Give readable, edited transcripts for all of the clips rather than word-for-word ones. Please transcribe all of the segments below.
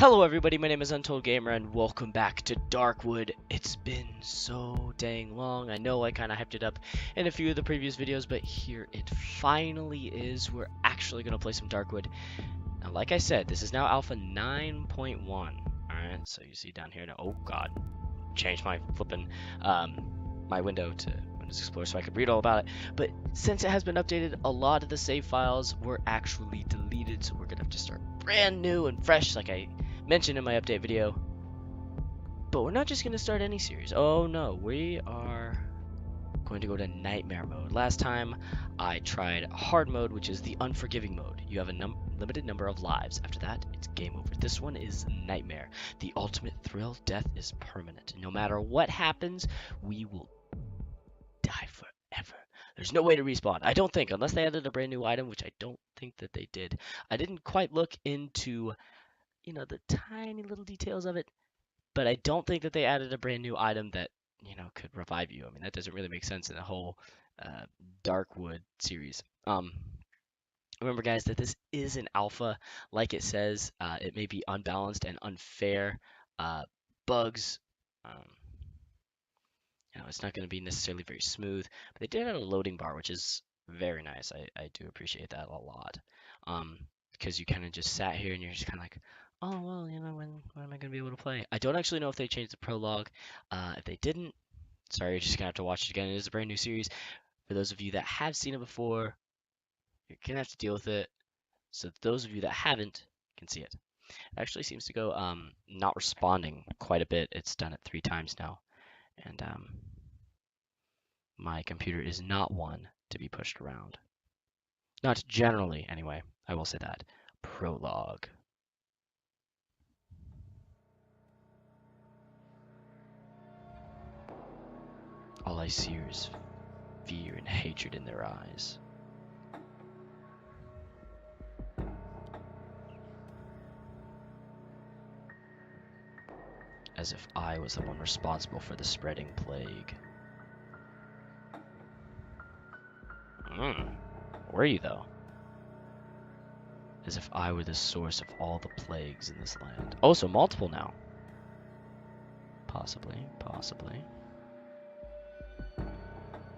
Hello everybody, my name is Untold Gamer and welcome back to Darkwood. It's been so dang long. I know I kind of hyped it up in a few of the previous videos, but here it finally is. We're actually going to play some Darkwood. Now, like I said, this is now Alpha 9.1. Alright, so you see down here now, oh god, changed my flipping, my window to Windows Explorer so I could read all about it. But since it has been updated, a lot of the save files were actually deleted, so we're going to have to start brand new and fresh like I mentioned in my update video. But we're not just going to start any series. Oh no, we are going to go to nightmare mode. Last time I tried hard mode, which is the unforgiving mode. You have a limited number of lives. After that, it's game over. This one is nightmare. The ultimate thrill. Death is permanent. No matter what happens, we will die forever. There's no way to respawn. I don't think, unless they added a brand new item, which I don't think that they did. I didn't quite look into, the tiny little details of it, but I don't think that they added a brand new item that, could revive you. I mean, that doesn't really make sense in the whole Darkwood series. Remember, guys, that this is an alpha. Like it says, it may be unbalanced and unfair. Bugs. It's not going to be necessarily very smooth, but they did add a loading bar, which is very nice. I do appreciate that a lot. Because you kind of just sat here and you're just kind of like, oh, well, when am I going to be able to play? I don't actually know if they changed the prologue. If they didn't, sorry, you're just going to have to watch it again. It is a brand new series. For those of you that have seen it before, you're going to have to deal with it. So those of you that haven't can see it. It actually seems to go not responding quite a bit. It's done it 3 times now. And my computer is not one to be pushed around. Not generally, anyway. I will say that. Prologue. All I see is fear and hatred in their eyes. As if I was the one responsible for the spreading plague. Were you, though? As if I were the source of all the plagues in this land. Oh, so multiple now. Possibly.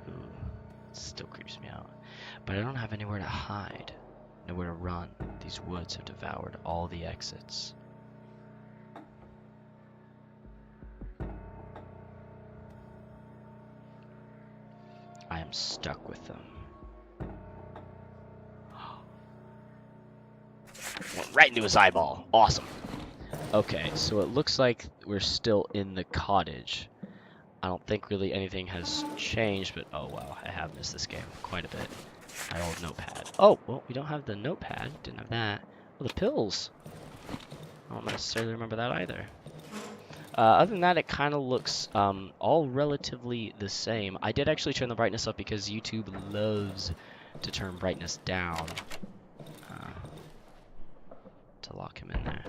Ooh, it still creeps me out. But I don't have anywhere to hide. Nowhere to run. These woods have devoured all the exits. I am stuck with them. Went right into his eyeball. Awesome. Okay, so it looks like we're still in the cottage. I don't think really anything has changed, but oh wow, I have missed this game quite a bit. My old notepad. Oh, well, we don't have the notepad. Didn't have that. Oh, the pills. I don't necessarily remember that either. Other than that, it kind of looks all relatively the same. I did actually turn the brightness up because YouTube loves to turn brightness down to lock him in there.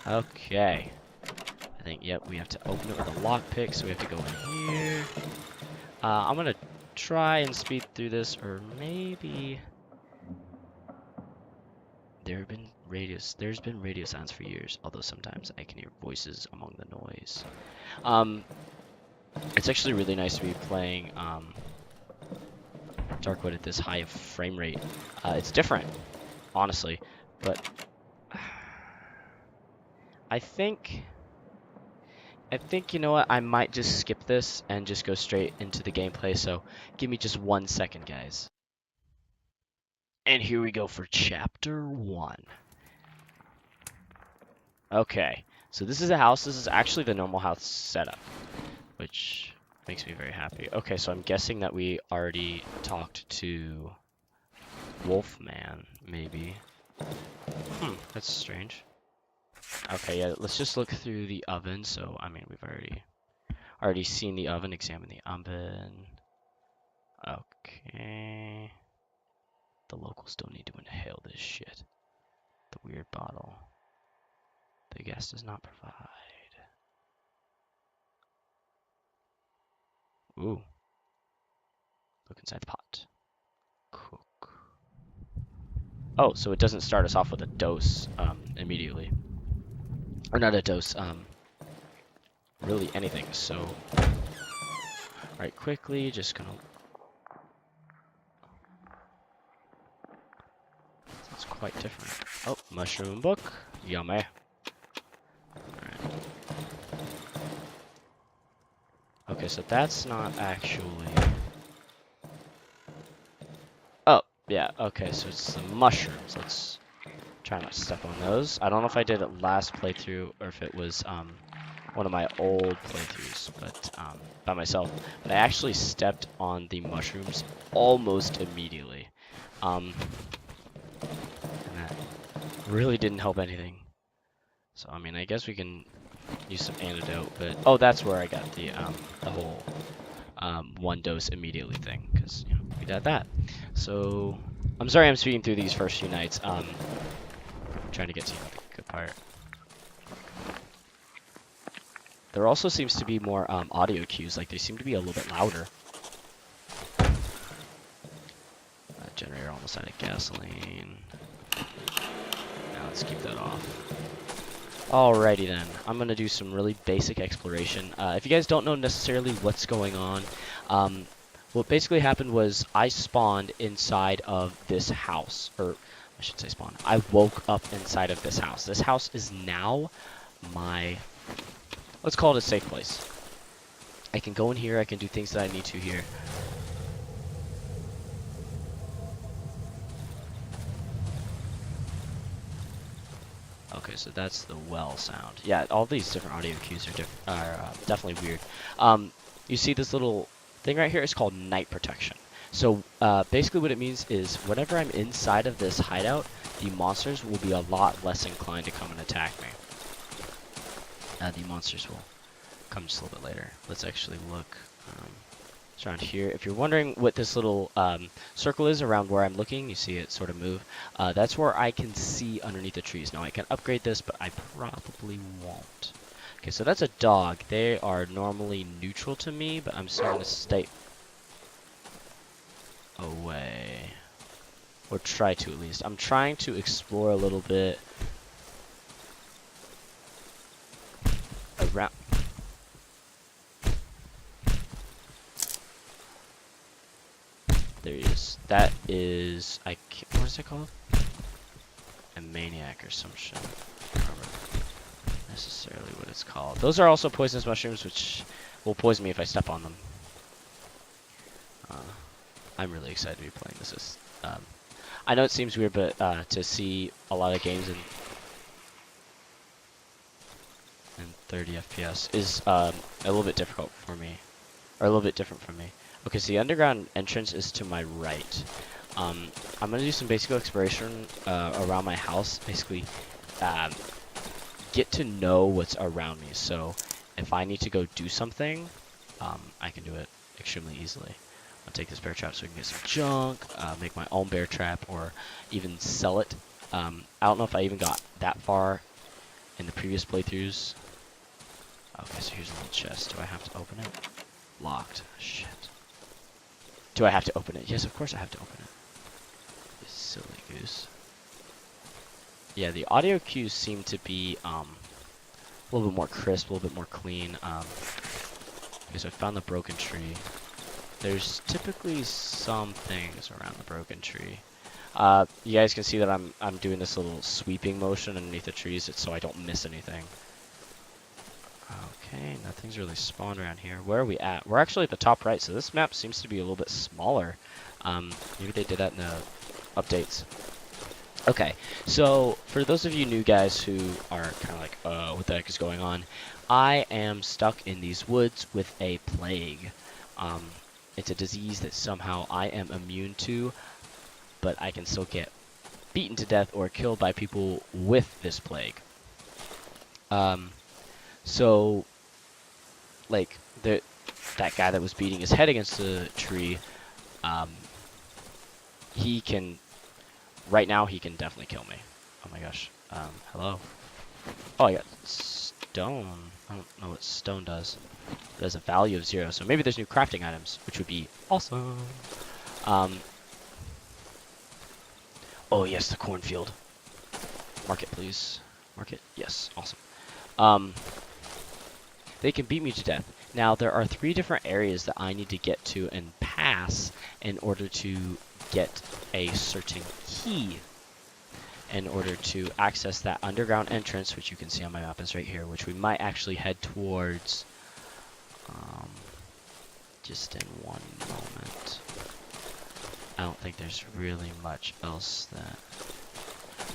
Okay. I think, yep, we have to open it with a lockpick, so we have to go in here. I'm going to try and speed through this, or maybe... There's been radio sounds for years, although sometimes I can hear voices among the noise. It's actually really nice to be playing Darkwood at this high of frame rate. It's different, honestly, but I think, you know what, I might just skip this and just go straight into the gameplay, so give me just 1 second, guys. And here we go for Chapter 1. Okay, so this is a house. This is actually the normal house setup, which makes me very happy. Okay, so I'm guessing that we already talked to Wolfman, maybe. That's strange. Okay, yeah, let's just look through the oven. So, I mean, we've already seen the oven. Examine the oven. Okay. The locals don't need to inhale this shit. The weird bottle. The guest does not provide. Ooh. Look inside the pot. Cook. Oh, so it doesn't start us off with a dose immediately. Or not a dose, really anything. So, right, quickly, just gonna... It's quite different. Oh, mushroom book. Yummy. Alright. Okay, so that's not actually... Oh, yeah, okay, so it's the mushrooms. Let's try not to step on those. I don't know if I did it last playthrough or if it was one of my old playthroughs, but by myself. But I actually stepped on the mushrooms almost immediately. And that really didn't help anything. So, I mean, I guess we can use some antidote, but... Oh, that's where I got the whole one dose immediately thing, because, you know, we did that. So, I'm sorry I'm speeding through these first few nights. Trying to get to, you know, the good part. There also seems to be more audio cues, like they seem to be a little bit louder. Generator almost out of gasoline. Now let's keep that off. Alrighty then, I'm going to do some really basic exploration. If you guys don't know necessarily what's going on, what basically happened was I spawned inside of this house, or I should say spawn. I woke up inside of this house. This house is now my, let's call it a safe place. I can go in here, I can do things that I need to here. Okay, so that's the well sound. Yeah, all these different audio cues are definitely weird. You see this little thing right here? It's called night protection. So basically what it means is whenever I'm inside of this hideout, the monsters will be a lot less inclined to come and attack me. The monsters will come just a little bit later. Let's actually look. It's around here. If you're wondering what this little circle is around where I'm looking, you see it sort of move. That's where I can see underneath the trees. Now I can upgrade this, but I probably won't. Okay, so that's a dog. They are normally neutral to me, but I'm still going to stay away. Or try to, at least. I'm trying to explore a little bit around. There he is. That is, what is it called? A maniac or some shit. I don't remember necessarily what it's called. Those are also poisonous mushrooms, which will poison me if I step on them. I'm really excited to be playing this. I know it seems weird, but to see a lot of games in 30 FPS is a little bit difficult for me, or a little bit different for me. Okay, so the underground entrance is to my right. I'm going to do some basic exploration around my house. Basically, get to know what's around me. So if I need to go do something, I can do it extremely easily. I'll take this bear trap so we can get some junk, make my own bear trap, or even sell it. I don't know if I even got that far in the previous playthroughs. Okay, so here's a little chest. Do I have to open it? Locked. Shit. Do I have to open it? Yes, of course I have to open it. You silly goose. Yeah, the audio cues seem to be a little bit more crisp, a little bit more clean. Okay, so I found the broken tree. There's typically some things around the broken tree. You guys can see that I'm doing this little sweeping motion underneath the trees, so I don't miss anything. Okay, nothing's really spawned around here. Where are we at? We're actually at the top right, so this map seems to be a little bit smaller. Maybe they did that in the updates. Okay, so for those of you new guys who are kind of like, what the heck is going on? I am stuck in these woods with a plague. It's a disease that somehow I am immune to, but I can still get beaten to death or killed by people with this plague. So, like, that guy that was beating his head against the tree, he can, right now he can definitely kill me. Oh my gosh. Hello? Oh, I got stone. I don't know what stone does. It has a value of 0, so maybe there's new crafting items, which would be awesome. Oh yes, the cornfield. Market, please. Market. Yes, awesome. Um, they can beat me to death. Now there are 3 different areas that I need to get to and pass in order to get a certain key. In order to access that underground entrance, which you can see on my map is right here, which we might actually head towards just in one moment. I don't think there's really much else that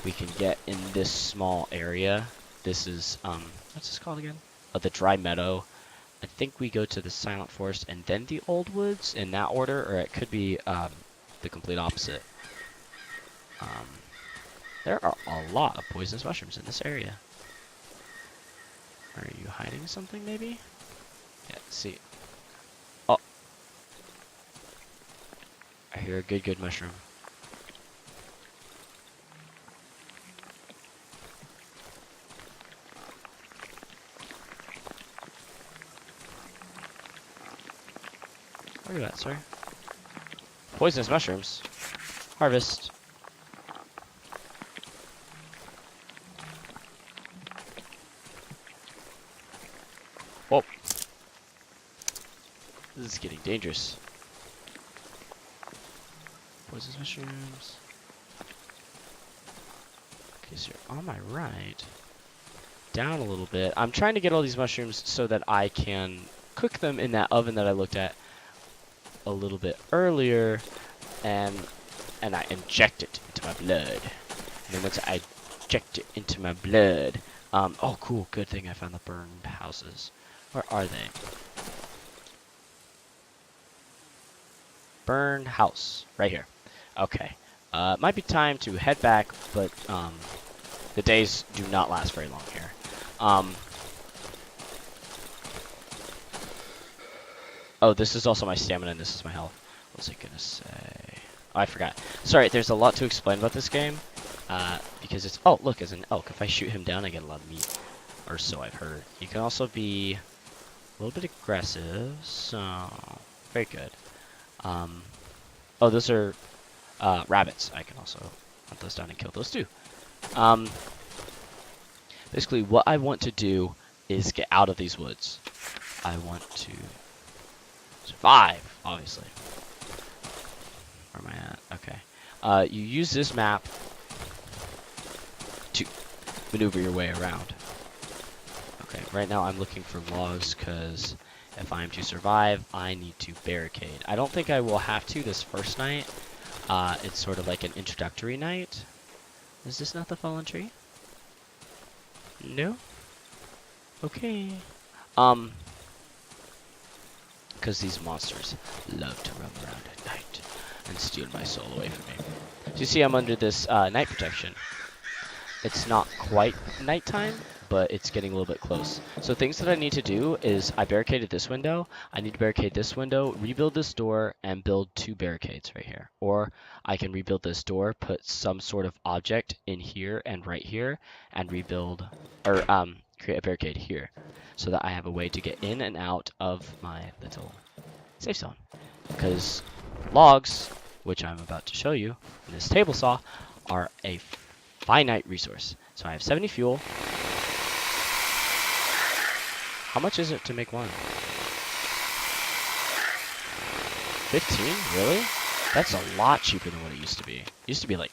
we can get in this small area. This is, what's this called again? Oh, the Dry Meadow. I think we go to the Silent Forest and then the Old Woods in that order, or it could be the complete opposite. There are a lot of poisonous mushrooms in this area. Are you hiding something, maybe? Yeah, see. Oh. I hear a good mushroom. Where are you at, sir? Poisonous mushrooms. Harvest. Whoa. This is getting dangerous. Poisonous mushrooms. Okay, so you're on my right. Down a little bit. I'm trying to get all these mushrooms so that I can cook them in that oven that I looked at a little bit earlier, and I inject it into my blood. And then once I inject it into my blood, oh cool, good thing I found the burned houses. Where are they? Burned house, right here. Okay, might be time to head back, but the days do not last very long here. Oh, this is also my stamina and this is my health. What was I gonna say? Oh, I forgot. Sorry, there's a lot to explain about this game. Because it's... Oh, look, as an elk. If I shoot him down, I get a lot of meat. Or so I've heard. You can also be a little bit aggressive, so... Very good. Oh, those are rabbits. I can also hunt those down and kill those too. Basically, what I want to do is get out of these woods. I want to survive, obviously. Where am I at? Okay. You use this map to maneuver your way around. Okay, right now I'm looking for logs because if I'm to survive, I need to barricade. I don't think I will have to this first night. It's sort of like an introductory night. Is this not the fallen tree? No? Okay. Because these monsters love to roam around at night and steal my soul away from me. So you see I'm under this night protection. It's not quite nighttime, but it's getting a little bit close. So things that I need to do is I barricaded this window. I need to barricade this window, rebuild this door, and build 2 barricades right here. Or I can rebuild this door, put some sort of object in here and right here, and rebuild, or create a barricade here, so that I have a way to get in and out of my little safe zone. Because logs, which I'm about to show you in this table saw, are a finite resource. So I have 70 fuel. How much is it to make one? 15? Really? That's a lot cheaper than what it used to be. It used to be like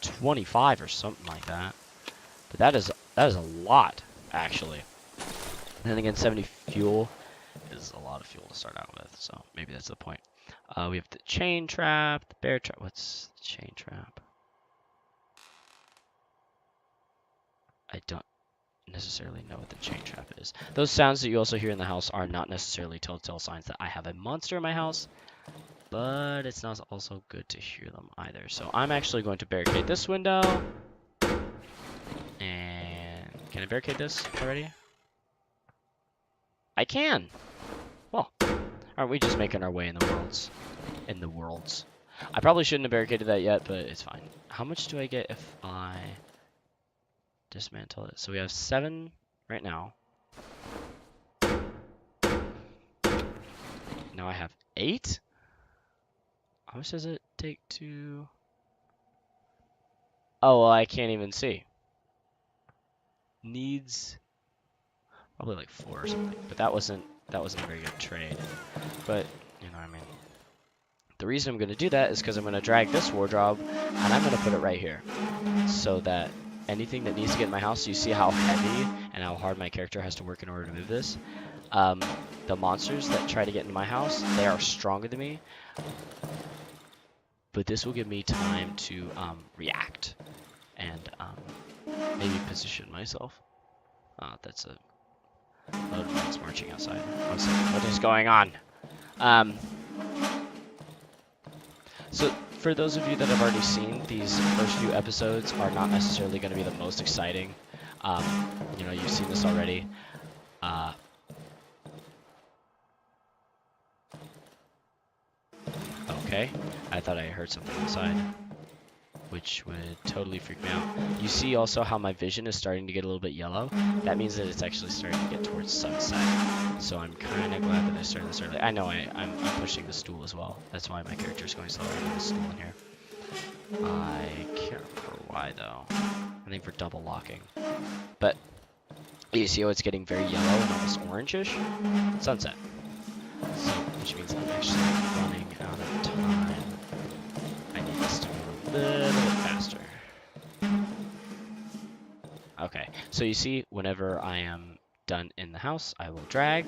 25 or something like that. But that is a lot, actually. And then again, 70 fuel is a lot of fuel to start out with, so maybe that's the point. We have the chain trap, the bear trap. What's the chain trap? I don't necessarily know what the chain trap is. Those sounds that you also hear in the house are not necessarily telltale signs that I have a monster in my house, but it's not also good to hear them either. So I'm actually going to barricade this window. And can I barricade this already? I can! Well, aren't we just making our way in the worlds? In the worlds. I probably shouldn't have barricaded that yet, but it's fine. How much do I get if I dismantle it? So we have 7 right now. Now I have 8? How much does it take to... Oh, well, I can't even see. Needs probably like 4 or something, but that wasn't a very good trade. But you know, I mean, the reason I'm going to do that is because I'm going to drag this wardrobe and I'm going to put it right here, so that anything that needs to get in my house. You see how heavy and how hard my character has to work in order to move this. The monsters that try to get into my house, they are stronger than me, but this will give me time to react and maybe position myself. That's a load of men marching outside. One second, what is going on? So for those of you that have already seen, these first few episodes are not necessarily going to be the most exciting. You know, you've seen this already. Okay, I thought I heard something inside, which would totally freak me out. You see also how my vision is starting to get a little bit yellow? That means that it's actually starting to get towards sunset. So I'm kind of glad that I started this early. I know I'm pushing the stool as well. That's why my character is going slower than the stool in here. I can't remember why though. I think for double locking. But you see how it's getting very yellow and almost orangish? Sunset. So, which means I'm actually running out of time. I need this to move a little bit faster. Okay, so you see, whenever I am done in the house, I will drag.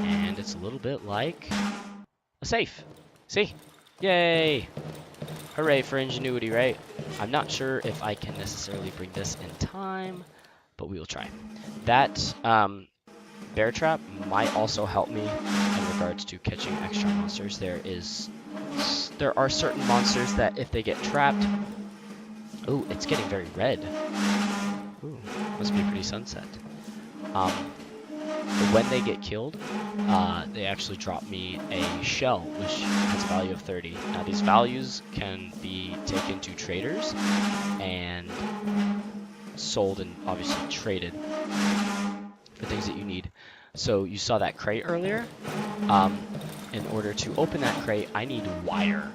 And it's a little bit like a safe. See? Yay! Hooray for ingenuity, right? I'm not sure if I can necessarily bring this in time, but we will try. That bear trap might also help me in regards to catching extra monsters. There are certain monsters that if they get trapped... Ooh, it's getting very red. Ooh, must be pretty sunset. When they get killed, they actually drop me a shell, which has a value of 30. Now, these values can be taken to traders and sold and obviously traded for things that you need. So you saw that crate earlier. In order to open that crate, I need wire.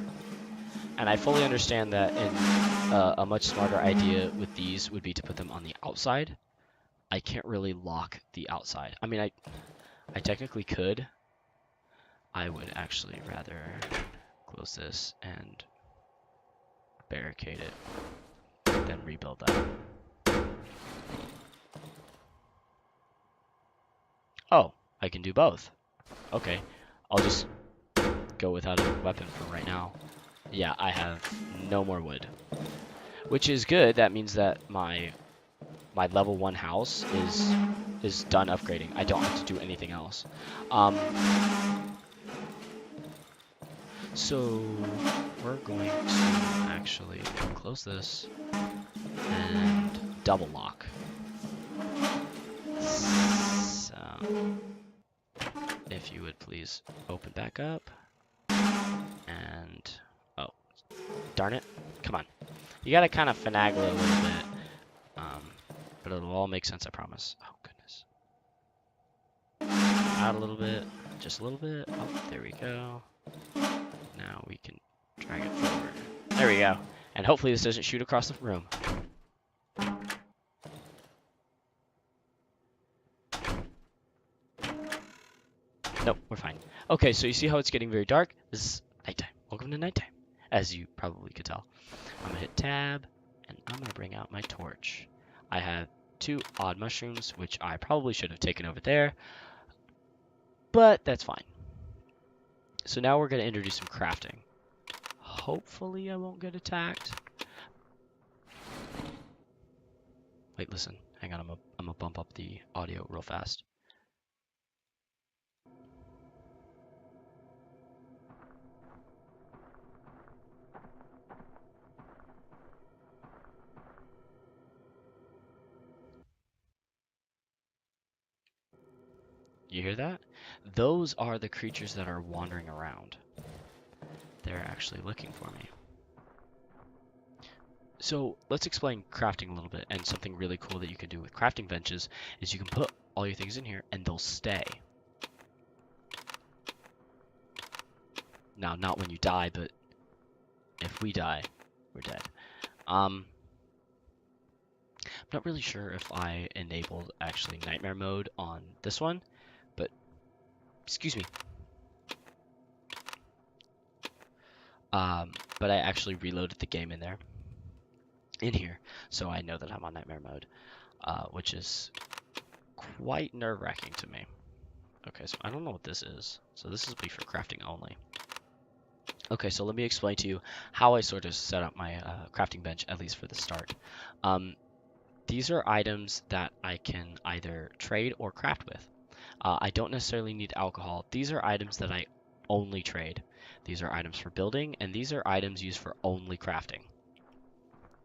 And I fully understand that a much smarter idea with these would be to put them on the outside. I can't really lock the outside. I mean, I technically could. I would actually rather close this and barricade it than rebuild that. Oh, I can do both. Okay, I'll just go without a weapon for right now. Yeah, I have no more wood, which is good. That means that my level 1 house is done upgrading. I don't have to do anything else. So we're going to actually close this and double lock. So if you would please open back up. And oh, darn it. Come on. You gotta kind of finagle it a little bit. But it'll all make sense, I promise. Oh, goodness. Out a little bit. Just a little bit. Oh, there we go. Now we can drag it forward. There we go. And hopefully this doesn't shoot across the room. Nope, we're fine. Okay, so you see how it's getting very dark? This is nighttime. Welcome to nighttime, as you probably could tell. I'm gonna hit tab, and I'm gonna bring out my torch. I have 2 odd mushrooms, which I probably should have taken over there, but that's fine. So now we're gonna introduce some crafting. Hopefully I won't get attacked. Wait, listen. Hang on, I'm gonna bump up the audio real fast. You hear that? Those are the creatures that are wandering around. They're actually looking for me. So let's explain crafting a little bit, and something really cool that you can do with crafting benches is you can put all your things in here and they'll stay. Now, not when you die, but if we die, we're dead. I'm not really sure if I enabled actually nightmare mode on this one, but excuse me. But I actually reloaded the game in here, so I know that I'm on nightmare mode, which is quite nerve-wracking to me. Okay, so I don't know what this is. So this is be for crafting only. Okay, so let me explain to you how I sort of set up my crafting bench, at least for the start. These are items that I can either trade or craft with. I don't necessarily need alcohol. These are items that I only trade. These are items for building, and these are items used for only crafting.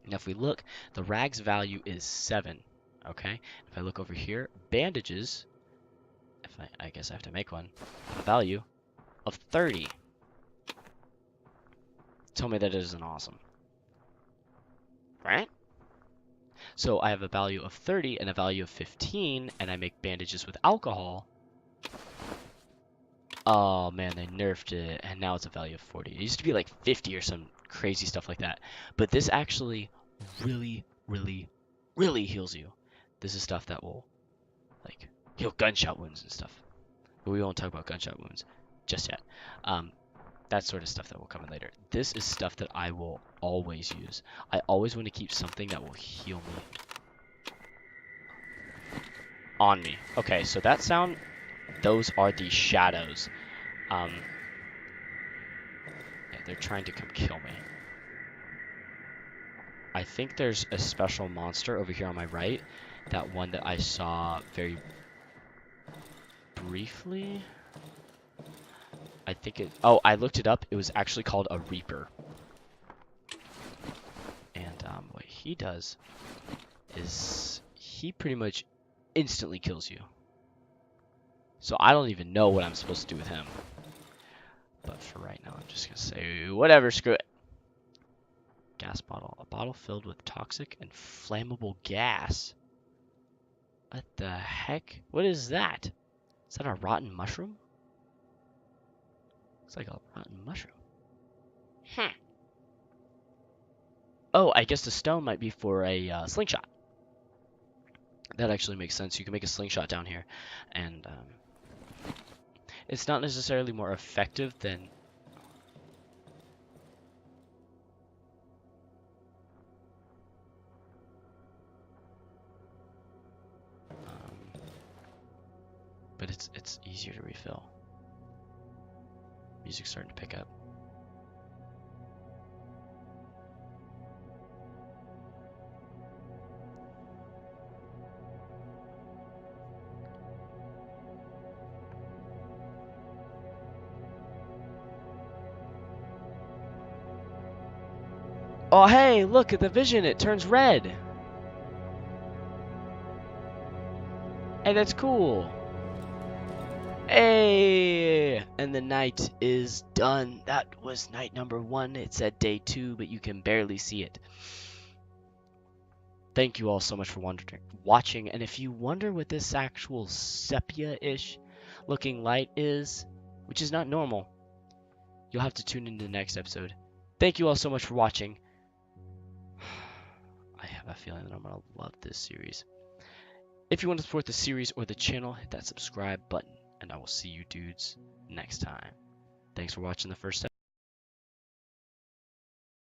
Now, if we look, the rags value is 7. Okay, if I look over here, bandages, if I guess I have to make one, have a value of 30. Tell me that isn't awesome, right? So I have a value of 30 and a value of 15, and I make bandages with alcohol. Oh man, they nerfed it, and now it's a value of 40. It used to be like 50 or some crazy stuff like that. But this actually really, really, really heals you. This is stuff that will, like, heal gunshot wounds and stuff. But we won't talk about gunshot wounds just yet. That sort of stuff that will come in later. This is stuff that I will always use. I always want to keep something that will heal me. On me. Okay, so that sound, those are the shadows. Yeah, they're trying to come kill me. I think there's a special monster over here on my right. That one that I saw very briefly. I think it... Oh, I looked it up. It was actually called a Reaper. And what he does is he pretty much instantly kills you. So I don't even know what I'm supposed to do with him. But for right now, I'm just going to say, whatever, screw it. Gas bottle. A bottle filled with toxic and flammable gas. What the heck? What is that? Is that a rotten mushroom? It's like a rotten mushroom. Oh, I guess the stone might be for a slingshot. That actually makes sense. You can make a slingshot down here. And it's not necessarily more effective than... but it's easier to refill. Music's starting to pick up. Oh, hey, look at the vision. It turns red. Hey, that's cool. Hey, and the night is done. That was night number 1. It said day 2, but you can barely see it. Thank you all so much for watching. And if you wonder what this actual sepia-ish looking light is, which is not normal, you'll have to tune into the next episode. Thank you all so much for watching. I have a feeling that I'm going to love this series. If you want to support the series or the channel, hit that subscribe button. And I will see you dudes next time. Thanks for watching the first episode.